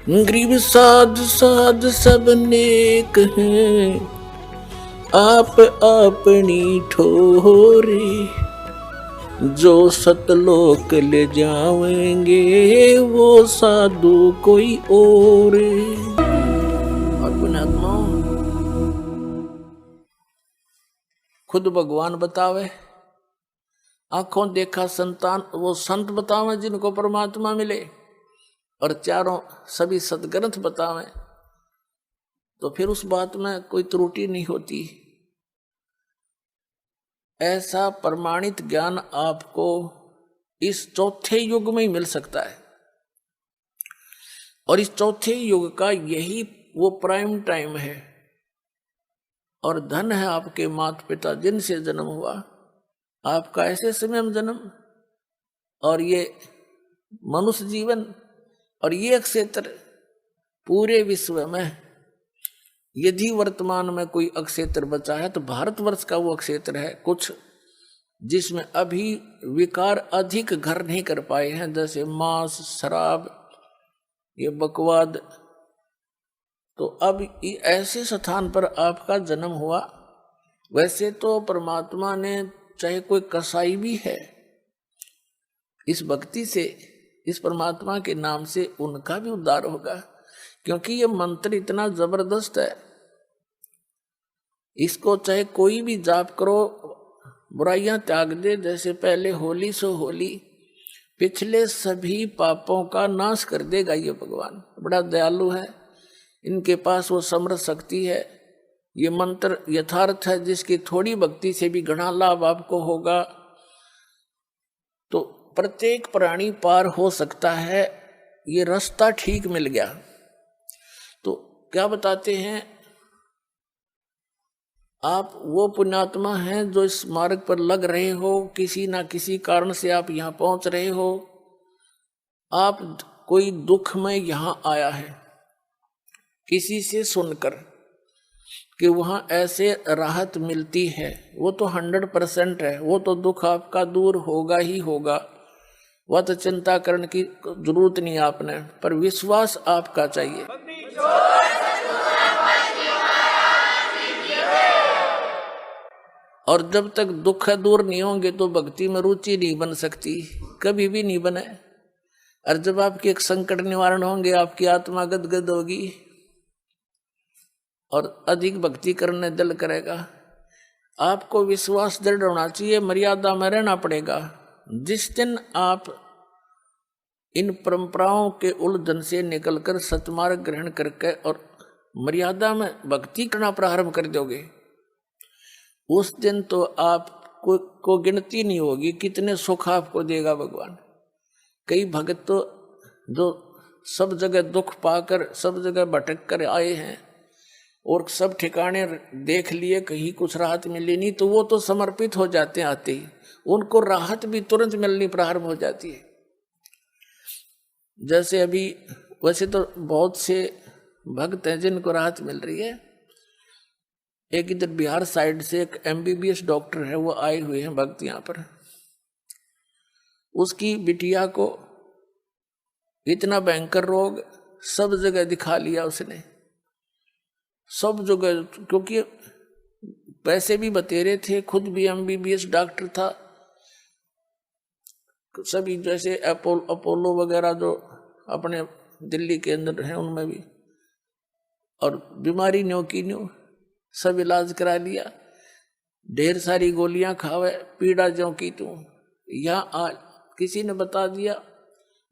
गरीब साध साध सब नेक हैं, आप अपनी ठोरे। जो सतलोक ले जाएंगे वो साधु कोई और। पुण्यात्मा खुद भगवान बतावे, आंखों देखा संतान वो संत बतावे जिनको परमात्मा मिले, और चारों सभी सदग्रंथ बतावे, तो फिर उस बात में कोई त्रुटि नहीं होती। ऐसा प्रमाणित ज्ञान आपको इस चौथे युग में ही मिल सकता है, और इस चौथे युग का यही वो प्राइम टाइम है। और धन है आपके माता पिता जिनसे जन्म हुआ, आपका ऐसे समय में जन्म, और ये मनुष्य जीवन, और ये क्षेत्र पूरे विश्व में यदि वर्तमान में कोई अक्षेत्र बचा है तो भारतवर्ष का वो अक्षेत्र है कुछ, जिसमें अभी विकार अधिक घर नहीं कर पाए हैं, जैसे मांस, शराब, ये बकवाद। तो अब ऐसे स्थान पर आपका जन्म हुआ। वैसे तो परमात्मा ने, चाहे कोई कसाई भी है, इस भक्ति से, इस परमात्मा के नाम से उनका भी उद्धार होगा, क्योंकि ये मंत्र इतना जबरदस्त है। इसको चाहे कोई भी जाप करो, बुराइयां त्याग दे, जैसे पहले होली सो होली, पिछले सभी पापों का नाश कर देगा ये भगवान। बड़ा दयालु है, इनके पास वो समर्थ शक्ति है। ये मंत्र यथार्थ है, जिसकी थोड़ी भक्ति से भी घना लाभ आपको होगा। तो प्रत्येक प्राणी पार हो सकता है, ये रास्ता ठीक मिल गया। तो क्या बताते हैं, आप वो पुण्यात्मा हैं जो इस मार्ग पर लग रहे हो, किसी ना किसी कारण से आप यहाँ पहुंच रहे हो। आप कोई दुख में यहाँ आया है, किसी से सुनकर कि वहाँ ऐसे राहत मिलती है, वो तो 100% है, वो तो दुख आपका दूर होगा ही होगा। वह तो चिंता करने की जरूरत नहीं आपने, पर विश्वास आपका चाहिए। और जब तक दुख दूर नहीं होंगे तो भक्ति में रुचि नहीं बन सकती, कभी भी नहीं बने। और जब आपके एक संकट निवारण होंगे, आपकी आत्मा गदगद होगी और अधिक भक्ति करने दिल करेगा। आपको विश्वास दृढ़ होना चाहिए, मर्यादा में रहना पड़ेगा। जिस दिन आप इन परंपराओं के उलझन से निकलकर सतमार्ग ग्रहण करके और मर्यादा में भक्ति करना प्रारंभ कर दोगे, उस दिन तो आपको गिनती नहीं होगी कितने सुख आपको देगा भगवान। कई भक्त तो जो सब जगह दुख पाकर, सब जगह भटक कर आए हैं और सब ठिकाने देख लिए, कहीं कुछ राहत मिली नहीं, तो वो तो समर्पित हो जाते हैं आते ही, उनको राहत भी तुरंत मिलनी प्रारंभ हो जाती है। जैसे अभी वैसे तो बहुत से भक्त हैं जिनको राहत मिल रही है। एक इधर बिहार साइड से एक MBBS डॉक्टर है, वो आए हुए हैं भक्त यहाँ पर। उसकी बिटिया को इतना भयंकर रोग, सब जगह दिखा लिया उसने, सब जगह, क्योंकि पैसे भी बतेरे थे, खुद भी MBBS डॉक्टर था। सभी जैसे अपोलो वगैरह जो अपने दिल्ली के अंदर हैं उनमें भी, और बीमारी न्यो की न्यो, सब इलाज करा लिया, ढेर सारी गोलियां खावे, पीड़ा ज्यों की तू। यहाँ आ किसी ने बता दिया,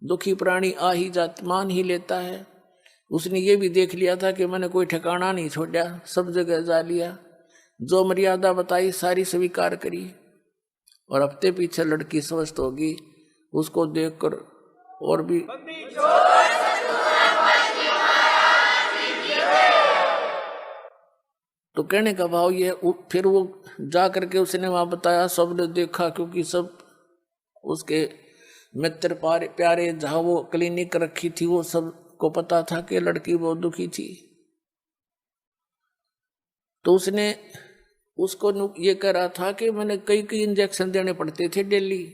दुखी प्राणी आ ही जात मान ही लेता है। उसने ये भी देख लिया था कि मैंने कोई ठिकाना नहीं छोड़ा, सब जगह जा लिया, जो मर्यादा बताई सारी स्वीकार करी। और हफ्ते पीछे लड़की स्वस्थ होगी, उसको देखकर और भी तो कहने का भाव ये। फिर वो जा करके उसने वहां बताया, सबने देखा, क्योंकि सब उसके मित्र प्यारे जहाँ वो क्लिनिक रखी थी वो सब को पता था कि लड़की बहुत दुखी थी। तो उसने उसको ये कह रहा था कि मैंने कई इंजेक्शन देने पड़ते थे डेली,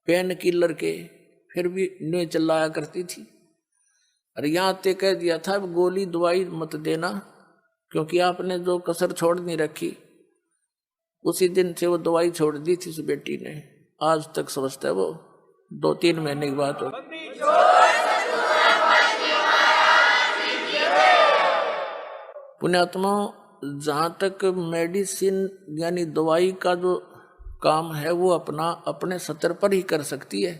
पेन किलर के, फिर भी नहीं चिल्लाया करती थी। और यहाँ तक कह दिया था गोली दवाई मत देना, क्योंकि आपने जो कसर छोड़ नहीं रखी, उसी दिन से वो दवाई छोड़ दी थी उस बेटी ने। आज तक समझता है वो, 2-3 महीने की बात हो। पुण्यात्मा, जहाँ तक मेडिसिन यानी दवाई का जो काम है वो अपने स्तर पर ही कर सकती है,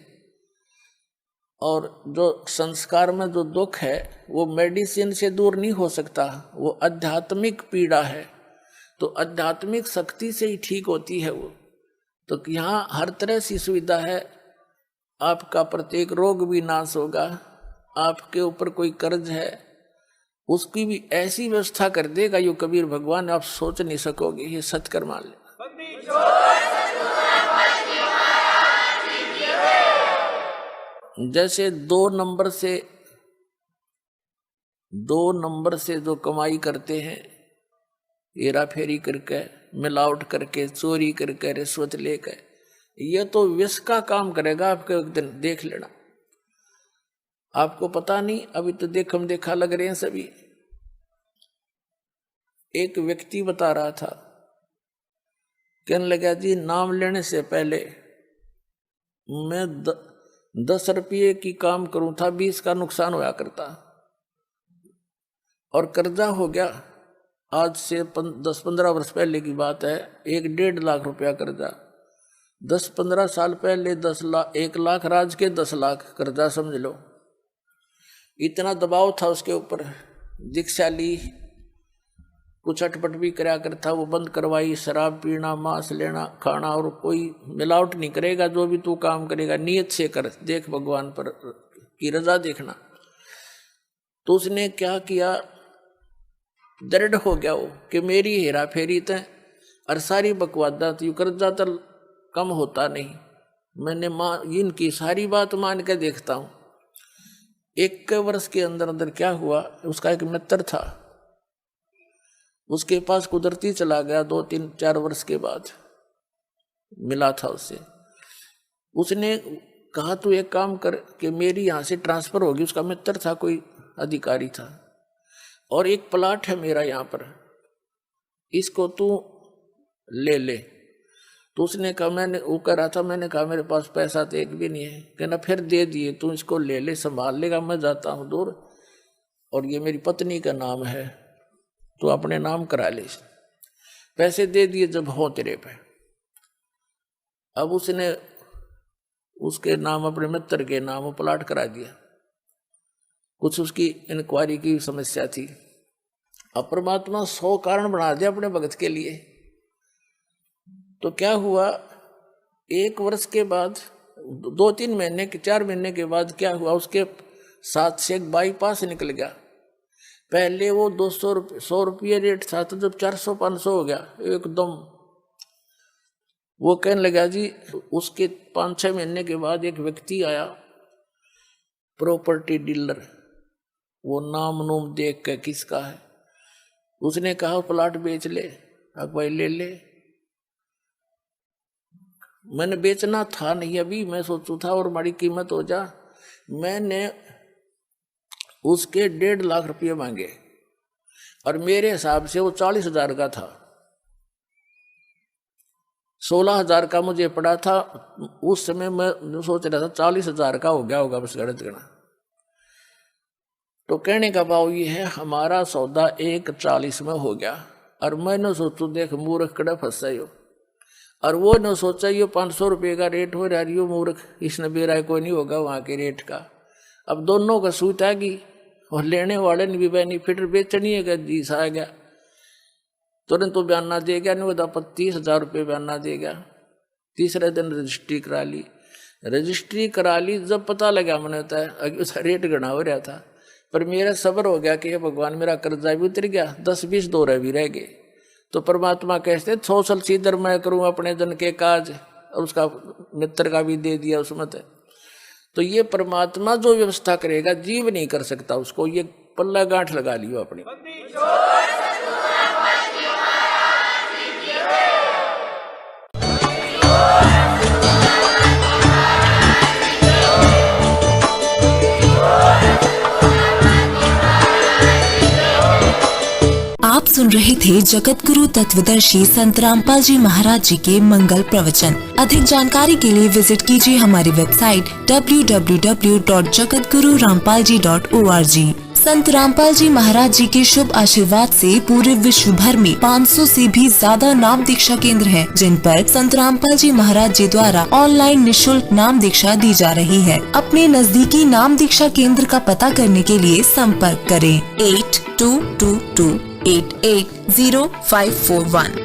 और जो संस्कार में जो दुख है वो मेडिसिन से दूर नहीं हो सकता, वो आध्यात्मिक पीड़ा है, तो आध्यात्मिक शक्ति से ही ठीक होती है वो। तो यहाँ हर तरह से सुविधा है, आपका प्रत्येक रोग भी नाश होगा, आपके ऊपर कोई कर्ज है उसकी भी ऐसी व्यवस्था कर देगा यो कबीर भगवान, आप सोच नहीं सकोगे। ये सत्कर मान ले। जैसे 2 नंबर से जो कमाई करते हैं, हेरा फेरी करके, मिलावट करके, चोरी करके, रिश्वत लेकर, ये तो विष का काम करेगा आपके, एक दिन देख लेना। आपको पता नहीं, अभी तो देखम देखा लग रहे हैं सभी। एक व्यक्ति बता रहा था, कहने लगा जी नाम लेने से पहले मैं 10 रुपये की काम करूं था, 20 का नुकसान होया करता, और कर्जा हो गया। आज से 10-15 वर्ष पहले की बात है, 1-1.5 लाख रुपया कर्जा। 10-15 साल पहले 1 लाख राज के 10 लाख कर्जा, समझ लो। इतना दबाव था उसके ऊपर, दीक्षा ली, कुछ अटपट भी कराया करता, वो बंद करवाई, शराब पीना, मांस लेना खाना, और कोई मिलावट नहीं करेगा, जो भी तू काम करेगा नियत से कर, देख भगवान पर की रजा देखना। तो उसने क्या किया, दृढ़ हो गया वो कि मेरी हेरा फेरी तय और सारी बकवादा थी, कर्जा तो कम होता नहीं, मैंने इनकी सारी बात मान के देखता हूँ। 1 वर्ष के अंदर अंदर क्या हुआ, उसका एक मित्र था, उसके पास कुदरती चला गया, 2-3-4 वर्ष के बाद मिला था उससे। उसने कहा तू एक काम कर कि मेरी यहाँ से ट्रांसफर होगी, उसका मित्र था, कोई अधिकारी था, और एक प्लाट है मेरा यहाँ पर, इसको तू ले ले। तो उसने कहा, मैंने वो कह रहा था, मैंने कहा मेरे पास पैसा तो एक भी नहीं है। कहना फिर दे दिए, तू इसको ले ले, संभाल लेगा, मैं जाता हूँ दूर, और ये मेरी पत्नी का नाम है, तो अपने नाम करा ले। पैसे दे दिए जब हो तेरे पे। अब उसने उसके नाम, अपने मित्र के नाम प्लाट करा दिया। कुछ उसकी इंक्वायरी की समस्या थी, अब परमात्मा 100 कारण बना दिया अपने भगत के लिए। तो क्या हुआ, 1 वर्ष के बाद, 2-3 महीने के 4 महीने के बाद क्या हुआ, उसके साथ से एक बाईपास निकल गया। पहले वो 100 रुपये रेट था, तो जब 400-500 हो गया एकदम। वो कहने लगा जी, उसके 5-6 महीने के बाद एक व्यक्ति आया, प्रॉपर्टी डीलर, वो नाम नूम देख के किसका है, उसने कहा प्लाट बेच ले। अब भाई ले ले, मैंने बेचना था नहीं अभी, मैं सोचू था और बड़ी कीमत हो जा। मैंने उसके 1.5 लाख रुपये मांगे, और मेरे हिसाब से वो 40,000 का था। 16,000 का मुझे पड़ा था उस समय, मैं सोच रहा था 40,000 का हो गया होगा बस, गणित गणा। तो कहने का भाव ये है, हमारा सौदा 1.40 में हो गया, और मैंने सोचू देख मूर्ख कड़ा फंसा हो, और वो न सोचा ये 500 रुपये का रेट हो रहा है, यो मूर्ख, इसने बेरा कोई नहीं होगा वहाँ के रेट का। अब दोनों का सूत आ गई, और लेने वाले ने भी बेनिफिट, बेचनी का जीस आ गया, तुरंत तो बयाना दे गया, नहीं तो 30,000 रुपये बयाना दे गया। तीसरे दिन रजिस्ट्री करा ली। रजिस्ट्री करा ली, जब पता लगा मैंने होता है उसका रेट गणा हो रहा था, पर मेरा सब्र हो गया कि भगवान मेरा कर्जा भी उतर गया, 10-20 दौरे भी रह गए। तो परमात्मा कहते 100 साल सीधर मैं करूँ अपने जन के काज, और उसका मित्र का भी दे दिया उसमें। तो ये परमात्मा जो व्यवस्था करेगा, जीव नहीं कर सकता उसको, ये पल्ला गांठ लगा लियो अपनी। आप सुन रहे थे जगत गुरु तत्वदर्शी संत रामपाल जी महाराज जी के मंगल प्रवचन। अधिक जानकारी के लिए विजिट कीजिए हमारी वेबसाइट www.jagatgururampalji.org। संत रामपाल जी महाराज जी के शुभ आशीर्वाद से पूरे विश्व भर में 500 से भी ज्यादा नाम दीक्षा केंद्र हैं, जिन पर संत रामपाल जी महाराज जी द्वारा ऑनलाइन निशुल्क नाम दीक्षा दी जा रही है। अपने नजदीकी नाम दीक्षा केंद्र का पता करने के लिए संपर्क करें 8222880541।